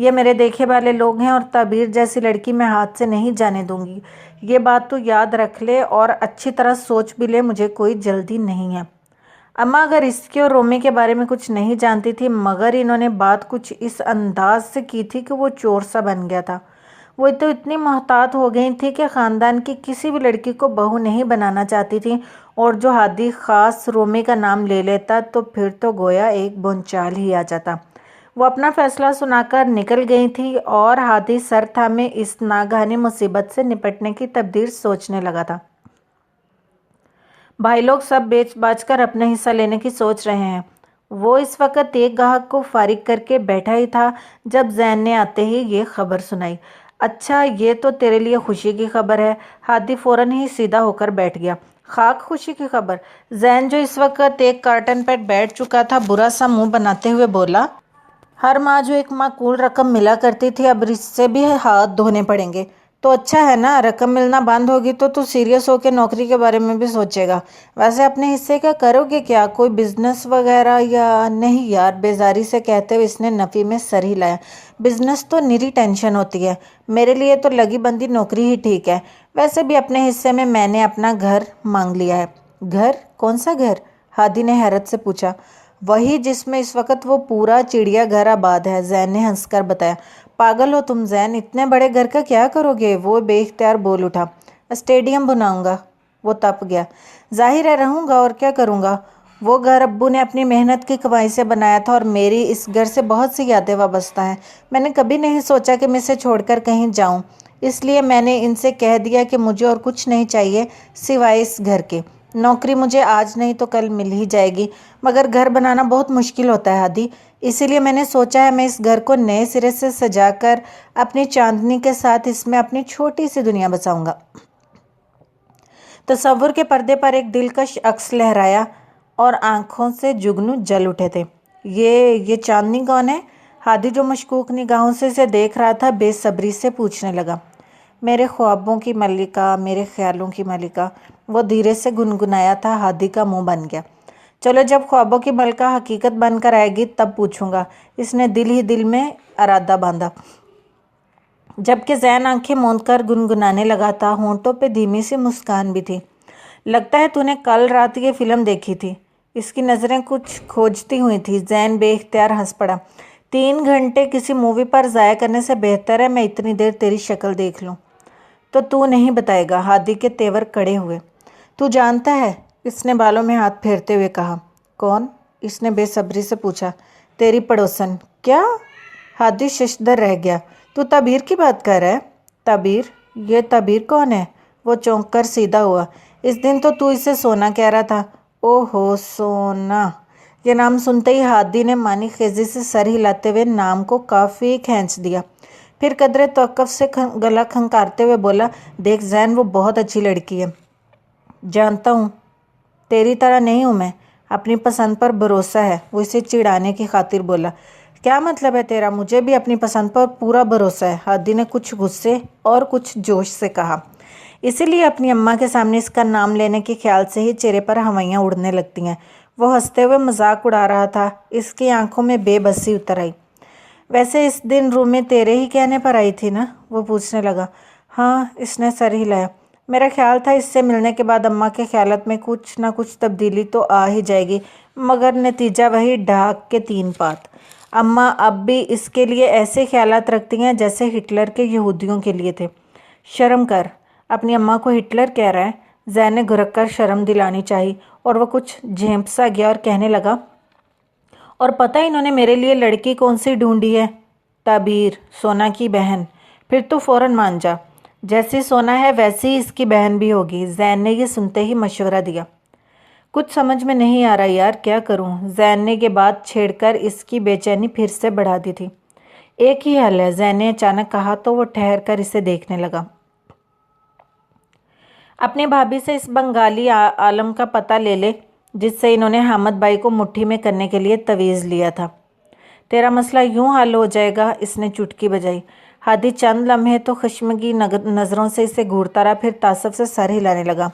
یہ میرے دیکھے والے لوگ ہیں اور تعبیر جیسی لڑکی میں ہاتھ سے نہیں جانے دوں گی۔ یہ بات تو یاد رکھ لے اور اچھی طرح سوچ بھی لے، مجھے کوئی جلدی نہیں ہے۔ اماں اگر اس کے اور رومی کے بارے میں کچھ نہیں جانتی تھی، مگر انہوں نے بات کچھ اس انداز سے کی تھی کہ وہ چور سا بن گیا تھا۔ وہ تو اتنی محتاط ہو گئی تھی کہ خاندان کی کسی بھی لڑکی کو بہو نہیں بنانا چاہتی تھی، اور جو ہادی خاص رومی کا نام لے لیتا تو پھر تو گویا ایک بھونچال ہی آ جاتا۔ وہ اپنا فیصلہ سنا کر نکل گئی تھی اور ہادی سر تھامے اس ناگہانی مصیبت سے نپٹنے کی تدبیر سوچنے لگا تھا۔ بھائی لوگ سب بیچ باچ کر اپنا حصہ لینے کی سوچ رہے ہیں۔ وہ اس وقت ایک گاہک کو فارغ کر کے بیٹھا ہی تھا جب زین نے آتے ہی یہ خبر سنائی۔ اچھا، یہ تو تیرے لیے خوشی کی خبر ہے۔ ہادی فوراً ہی سیدھا ہو کر بیٹھ گیا۔ خاک خوشی کی خبر؟ زین جو اس وقت ایک کارٹن پر بیٹھ چکا تھا برا سا منہ بناتے ہوئے بولا۔ ہر ماہ جو ایک معقول رقم ملا کرتی تھی اب اس سے بھی ہاتھ دھونے پڑیں گے۔ تو اچھا ہے نا، رقم ملنا بند ہوگی تو سیریس ہو کے نوکری کے بارے میں بھی سوچے گا۔ ویسے اپنے حصے کا کرو گے کیا؟ کوئی بزنس وغیرہ یا نہیں؟ یار، بیزاری سے کہتے ہوئے اس نے نفی میں سر ہلایا۔ بزنس تو نری ٹینشن ہوتی ہے، میرے لیے تو لگی بندی نوکری ہی ٹھیک ہے۔ ویسے بھی اپنے حصے میں نے اپنا گھر مانگ لیا ہے۔ گھر؟ کون سا گھر؟ ہادی نے حیرت سے پوچھا۔ وہی جس میں اس وقت وہ پورا چڑیا گھر آباد ہے، زین نے ہنس کر بتایا۔ پاگل ہو تم زین، اتنے بڑے گھر کا کیا کرو گے؟ وہ بے اختیار بول اٹھا۔ اسٹیڈیم بناؤں گا۔ وہ تپ گیا۔ ظاہر ہے رہوں گا، اور کیا کروں گا؟ وہ گھر ابو نے اپنی محنت کی کمائی سے بنایا تھا اور میری اس گھر سے بہت سی یادیں وابستہ ہیں۔ میں نے کبھی نہیں سوچا کہ میں اسے چھوڑ کر کہیں جاؤں، اس لیے میں نے ان سے کہہ دیا کہ مجھے اور کچھ نہیں چاہیے سوائے اس گھر کے۔ نوکری مجھے آج نہیں تو کل مل ہی جائے گی، مگر گھر بنانا بہت مشکل ہوتا ہے ہادی، اسی لیے میں نے سوچا ہے میں اس گھر کو نئے سرے سے سجا کر اپنی چاندنی کے ساتھ اس میں اپنی چھوٹی سی دنیا بساؤں گا۔ تصور کے پردے پر ایک دلکش عکس لہرایا اور آنکھوں سے جگنو جل اٹھے تھے۔ یہ چاندنی کون ہے؟ ہادی جو مشکوک نگاہوں سے اسے دیکھ رہا تھا بے صبری سے پوچھنے لگا۔ میرے خوابوں کی ملکہ، میرے خیالوں کی ملکہ، وہ دھیرے سے گنگنایا تھا۔ ہادی کا منہ بن گیا۔ چلو جب خوابوں کی ملکہ حقیقت بن کر آئے گی تب پوچھوں گا، اس نے دل ہی دل میں ارادہ باندھا، جبکہ زین آنکھیں موند کر گنگنانے لگا تھا۔ ہونٹوں پہ دھیمی سی مسکان بھی تھی۔ لگتا ہے تو نے کل رات یہ فلم دیکھی تھی۔ اس کی نظریں کچھ کھوجتی ہوئی تھی۔ زین بے اختیار ہنس پڑا۔ 3 گھنٹے کسی مووی پر ضائع کرنے سے بہتر ہے میں اتنی دیر تیری شکل دیکھ لوں۔ تو نہیں بتائے گا؟ ہادی کے تیور کڑے ہوئے۔ تو جانتا ہے؟ اس نے بالوں میں ہاتھ پھیرتے ہوئے کہا۔ کون؟ اس نے بے صبری سے پوچھا۔ تیری پڑوسن۔ کیا؟ ہادی ششدر رہ گیا۔ تو تعبیر کی بات کر رہا ہے؟ تعبیر؟ یہ تعبیر کون ہے؟ وہ چونک کر سیدھا ہوا۔ اس دن تو اسے سونا کہہ رہا تھا۔ او ہو، سونا! یہ نام سنتے ہی ہادی نے مانی خیزی سے سر ہلاتے ہوئے نام کو کافی کھینچ دیا، پھر قدرے توقف سے گلا کھنکارتے ہوئے بولا، دیکھ زین، وہ بہت اچھی لڑکی ہے۔ جانتا ہوں، تیری طرح نہیں ہوں میں، اپنی پسند پر بھروسہ ہے۔ وہ اسے چڑھانے کی خاطر بولا۔ کیا مطلب ہے تیرا؟ مجھے بھی اپنی پسند پر پورا بھروسہ ہے، ہادی نے کچھ غصے اور کچھ جوش سے کہا۔ اسی لیے اپنی اماں کے سامنے اس کا نام لینے کے خیال سے ہی چہرے پر ہوائیاں اڑنے لگتی ہیں۔ وہ ہنستے ہوئے مذاق اڑا رہا تھا۔ اس کی آنکھوں میں بے بسی اتر آئی۔ ویسے اس دن رومی تیرے ہی کہنے پر آئی تھی نا؟ وہ پوچھنے لگا۔ ہاں، اس نے سر ہلایا۔ میرا خیال تھا اس سے ملنے کے بعد اماں کے خیالات میں کچھ نہ کچھ تبدیلی تو آ ہی جائے گی، مگر نتیجہ وہی ڈھاک کے 3 پات۔ اماں اب بھی اس کے لیے ایسے خیالات رکھتی ہیں جیسے ہٹلر کے یہودیوں کے لیے تھے۔ شرم کر، اپنی اماں کو ہٹلر کہہ رہا ہے؟ زین نے گھرک کر شرم دلانی چاہی اور وہ کچھ جھیمپ سا گیا اور کہنے لگا، اور پتہ انہوں نے میرے لیے لڑکی کون سی ڈھونڈی ہے؟ تعبیر، سونا کی بہن۔ پھر تو فوراً مان جا، جیسی سونا ہے ویسی ہی اس کی بہن بھی ہوگی۔ زین نے یہ سنتے ہی مشورہ دیا۔ کچھ سمجھ میں نہیں آ رہا یار، کیا کروں؟ زین نے یہ بات چھیڑ کر اس کی بے چینی پھر سے بڑھا دی تھی۔ ایک ہی حل ہے، زین نے اچانک کہا تو وہ ٹھہر کر اسے دیکھنے لگا۔ اپنی بھابھی سے اس بنگالی عالم کا پتہ لے لے جس سے انہوں نے حامد بھائی کو مٹھی میں کرنے کے لیے تویز لیا تھا۔ تیرا مسئلہ یوں حل ہو جائے گا۔ اس نے چٹکی بجائی۔ ہادی چند لمحے تو خشمگی نظروں سے اسے گھورتا رہا، پھر تعصب سے سر ہلانے لگا۔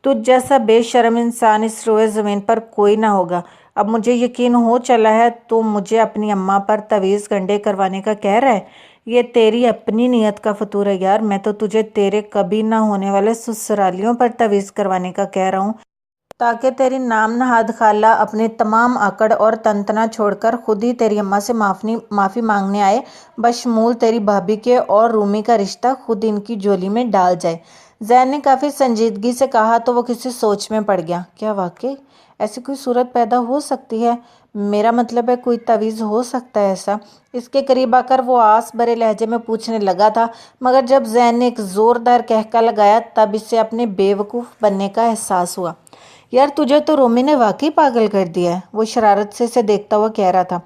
تجھ جیسا بے شرم انسان اس روئے زمین پر کوئی نہ ہوگا۔ اب مجھے یقین ہو چلا ہے تو مجھے اپنی اماں پر تعویذ گنڈے کروانے کا کہہ رہا ہے۔ یہ تیری اپنی نیت کا فطور ہے یار، میں تو تجھے تیرے کبھی نہ ہونے والے سسرالیوں پر تعویذ کروانے کا کہہ رہا ہوں، تاکہ تیری نام نہاد خالہ اپنے تمام آکڑ اور تنتنا چھوڑ کر خود ہی تیری اماں سے معافی مانگنے آئے، بشمول تیری بھابھی کے اور رومی کا رشتہ خود ان کی جھولی میں ڈال جائے۔ زین نے کافی سنجیدگی سے کہا تو وہ کسی سوچ میں پڑ گیا۔ کیا واقعی ایسی کوئی صورت پیدا ہو سکتی ہے؟ میرا مطلب ہے کوئی تعویذ ہو سکتا ہے ایسا؟ اس کے قریب آ کر وہ آس بھرے لہجے میں پوچھنے لگا تھا، مگر جب زین نے ایک زوردار کہکا لگایا تب اسے اپنے بے وقوف بننے کا احساس ہوا۔ یار تجھے تو رومی نے واقعی پاگل کر دیا ہے، وہ شرارت سے اسے دیکھتا ہوا کہہ رہا تھا۔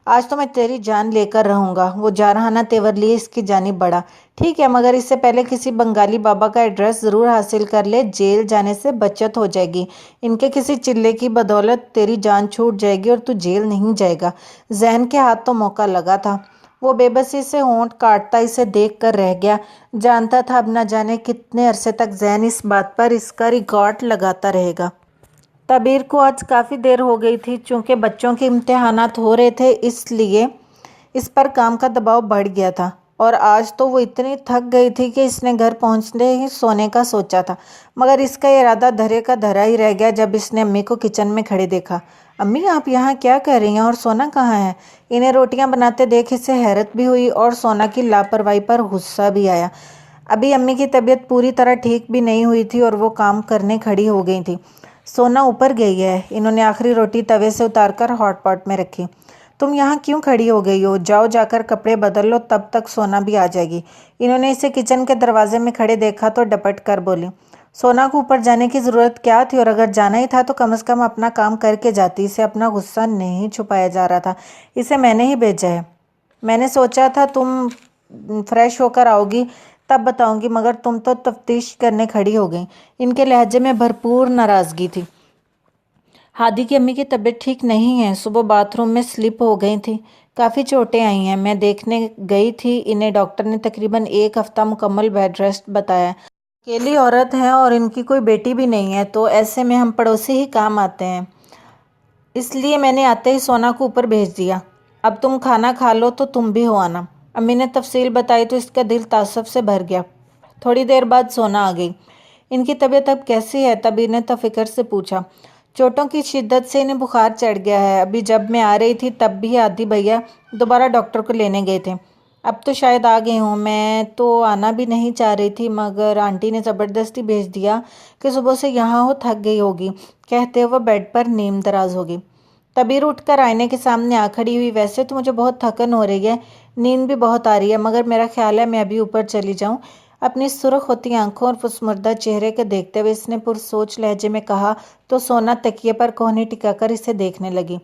آج تو میں تیری جان لے کر رہوں گا، وہ جارحانہ تیور لیے اس کی جانب بڑھا۔ ٹھیک ہے، مگر اس سے پہلے کسی بنگالی بابا کا ایڈریس ضرور حاصل کر لے، جیل جانے سے بچت ہو جائے گی، ان کے کسی چلے کی بدولت تیری جان چھوٹ جائے گی اور تو جیل نہیں جائے گا۔ زین کے ہاتھ تو موقع لگا تھا، وہ بے بسی سے ہونٹ کاٹتا اسے دیکھ کر رہ گیا، جانتا تھا اب نہ جانے کتنے عرصے تک زین اس بات پر اس کا ریکارڈ لگاتا رہے گا۔ تبیر کو آج کافی دیر ہو گئی تھی، چونکہ بچوں کے امتحانات ہو رہے تھے اس لیے اس پر کام کا دباؤ بڑھ گیا تھا، اور آج تو وہ اتنی تھک گئی تھی کہ اس نے گھر پہنچتے ہی سونے کا سوچا تھا، مگر اس کا ارادہ دھرے کا دھرا ہی رہ گیا جب اس نے امی کو کچن میں کھڑے دیکھا۔ امی آپ یہاں کیا کر رہی ہیں اور سونا کہاں ہے؟ انہیں روٹیاں بناتے دیکھ اسے حیرت بھی ہوئی اور سونا کی لاپرواہی پر غصہ بھی آیا۔ ابھی امی کی طبیعت پوری طرح ٹھیک بھی نہیں ہوئی تھی اور وہ کام کرنے کھڑی ہو گئی تھی۔ سونا اوپر گئی ہے، انہوں نے آخری روٹی توے سے اتار کر ہاٹ پاٹ میں رکھی۔ تم یہاں کیوں کھڑی ہو گئی ہو؟ جاؤ جا کر کپڑے بدل لو، تب تک سونا بھی آ جائے گی۔ انہوں نے اسے کچن کے دروازے میں کھڑے دیکھا تو ڈپٹ کر بولی، سونا کو اوپر جانے کی ضرورت کیا تھی؟ اور اگر جانا ہی تھا تو کم از کم اپنا کام کر کے جاتی۔ اسے اپنا غصہ نہیں چھپایا جا رہا تھا، اسے میں نے ہی بھیجا ہے، میں نے سوچا تھا تم فریش ہو کر آؤ گی تب بتاؤں گی، مگر تم تو تفتیش کرنے کھڑی ہو گئی۔ ان کے لہجے میں بھرپور ناراضگی تھی۔ ہادی کی امی کی طبیعت ٹھیک نہیں ہے، صبح باتھ روم میں سلپ ہو گئی تھی، کافی چوٹیں آئی ہیں، میں دیکھنے گئی تھی انہیں، ڈاکٹر نے تقریباً 1 ہفتہ مکمل بیڈ ریسٹ بتایا ہے۔ اکیلی عورت ہیں اور ان کی کوئی بیٹی بھی نہیں ہے، تو ایسے میں ہم پڑوسی ہی کام آتے ہیں، اس لیے میں نے آتے ہی سونا کو اوپر بھیج دیا۔ اب تم کھانا کھا لو تو تم بھی ہو آنا۔ امی نے تفصیل بتائی تو اس کا دل تعصب سے بھر گیا۔ تھوڑی دیر بعد سونا آ گئی۔ ان کی طبیعت اب کیسی ہے؟ تبیر نے تفکر سے پوچھا۔ چوٹوں کی شدت سے انہیں بخار چڑھ گیا ہے، ابھی جب میں آ رہی تھی تب بھی ہادی بھیا دوبارہ ڈاکٹر کو لینے گئے تھے، اب تو شاید آ گئے ہوں، میں تو آنا بھی نہیں چاہ رہی تھی مگر آنٹی نے زبردستی بھیج دیا کہ صبح سے یہاں ہو، تھک گئی ہوگی، کہتے ہوئے بیڈ پر نیم دراز ہوگی۔ تبیر اٹھ کر آئینے کے سامنے آ کھڑی ہوئی، ویسے تو مجھے بہت تھکن ہو رہی ہے، نیند بھی بہت آ رہی ہے، مگر میرا خیال ہے میں ابھی اوپر چلی جاؤں۔ اپنی سرخ ہوتی آنکھوں اور پسماردہ چہرے کو دیکھتے ہوئے اس نے پرسوچ لہجے میں کہا تو سونا تکیے پر کوہنی ٹکا کر اسے دیکھنے لگی۔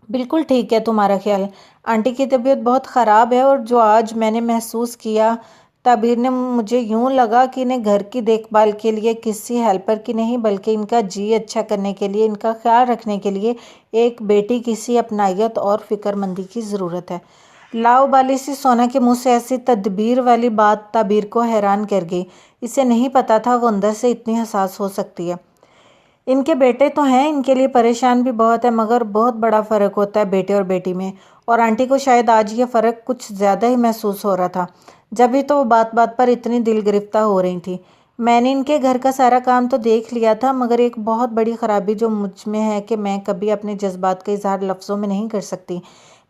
بالکل ٹھیک ہے تمہارا خیال، آنٹی کی طبیعت بہت خراب ہے، اور جو آج میں نے محسوس کیا تبیر نے، مجھے یوں لگا کہ انہیں گھر کی دیکھ بھال کے لیے کسی ہیلپر کی نہیں بلکہ ان کا جی اچھا کرنے کے لیے، ان کا خیال رکھنے کے لیے ایک بیٹی کسی اپنائیت اور فکر مندی کی ضرورت ہے۔ لاؤبالی سی سونا کے منہ سے ایسی تدبیر والی بات تبیر کو حیران کر گئی، اسے نہیں پتا تھا وہ اندر سے اتنی حساس ہو سکتی ہے۔ ان کے بیٹے تو ہیں، ان کے لیے پریشان بھی بہت ہے، مگر بہت بڑا فرق ہوتا ہے بیٹے اور بیٹی میں، اور آنٹی کو شاید آج یہ فرق کچھ زیادہ ہی محسوس ہو رہا تھا، جبھی تو وہ بات بات پر اتنی دل گرفتہ ہو رہی تھی۔ میں نے ان کے گھر کا سارا کام تو دیکھ لیا تھا، مگر ایک بہت بڑی خرابی جو مجھ میں ہے کہ میں کبھی اپنے جذبات کا اظہار لفظوں میں نہیں کر سکتی۔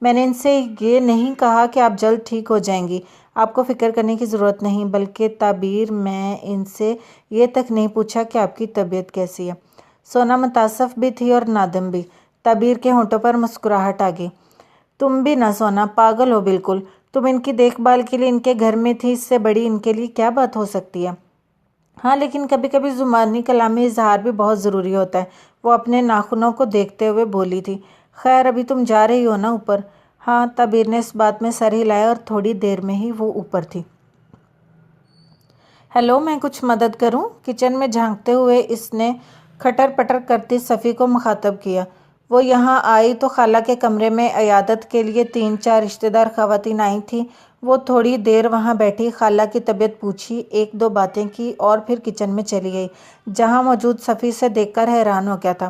میں نے ان سے یہ نہیں کہا کہ آپ جلد ٹھیک ہو جائیں گی، آپ کو فکر کرنے کی ضرورت نہیں، بلکہ تبیر میں ان سے یہ تک نہیں پوچھا کہ آپ کی طبیعت کیسی ہے۔ سونا متاسف بھی تھی اور نادم بھی۔ تبیر کے ہونٹوں پر مسکراہٹ آ گئی۔ تم بھی نہ سونا، پاگل ہو بالکل، تم ان کی دیکھ بھال کے لیے ان کے گھر میں تھی، اس سے بڑی ان کے لیے کیا بات ہو سکتی ہے؟ ہاں لیکن کبھی کبھی زبانی کلامی اظہار بھی بہت ضروری ہوتا ہے، وہ اپنے ناخنوں کو دیکھتے ہوئے بولی تھی۔ خیر ابھی تم جا رہی ہو نا اوپر؟ ہاں، تبیر نے اس بات میں سر ہلایا اور تھوڑی دیر میں ہی وہ اوپر تھی۔ ہیلو، میں کچھ مدد کروں؟ کچن میں جھانکتے ہوئے اس نے کھٹر پٹر کرتی صفی کو مخاطب کیا۔ وہ یہاں آئی تو خالہ کے کمرے میں عیادت کے لیے 3-4 رشتہ دار خواتین آئی تھیں، وہ تھوڑی دیر وہاں بیٹھی، خالہ کی طبیعت پوچھی، 1-2 باتیں کی اور پھر کچن میں چلی گئی، جہاں موجود صفی سے دیکھ کر حیران ہو گیا تھا۔